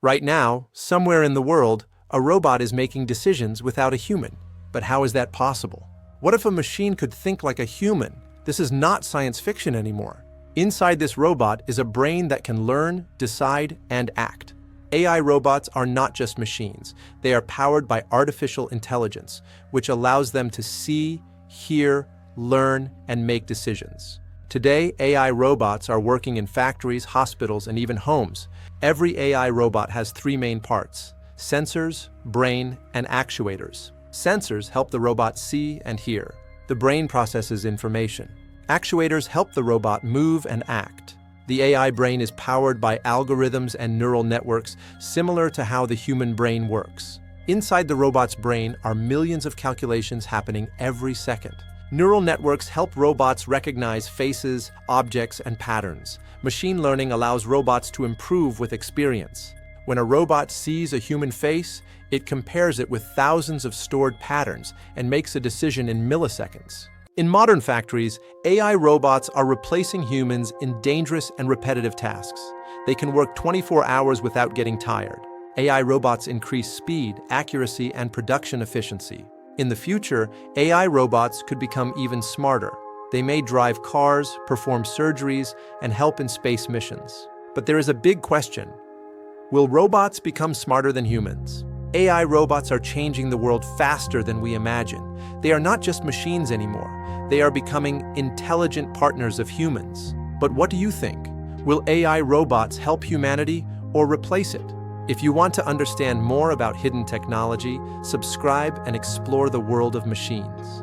Right now, somewhere in the world, a robot is making decisions without a human. But how is that possible? What if a machine could think like a human? This is not science fiction anymore. Inside this robot is a brain that can learn, decide, and act. AI robots are not just machines. They are powered by artificial intelligence, which allows them to see, hear, learn, and make decisions. Today, AI robots are working in factories, hospitals, and even homes. Every AI robot has three main parts: sensors, brain, and actuators. Sensors help the robot see and hear. The brain processes information. Actuators help the robot move and act. The AI brain is powered by algorithms and neural networks similar to how the human brain works. Inside the robot's brain are millions of calculations happening every second. Neural networks help robots recognize faces, objects, and patterns. Machine learning allows robots to improve with experience. When a robot sees a human face, it compares it with thousands of stored patterns and makes a decision in milliseconds. In modern factories, AI robots are replacing humans in dangerous and repetitive tasks. They can work 24 hours without getting tired. AI robots increase speed, accuracy, and production efficiency. In the future, AI robots could become even smarter. They may drive cars, perform surgeries, and help in space missions. But there is a big question. Will robots become smarter than humans? AI robots are changing the world faster than we imagine. They are not just machines anymore. They are becoming intelligent partners of humans. But what do you think? Will AI robots help humanity or replace it? If you want to understand more about hidden technology, subscribe and explore the world of machines.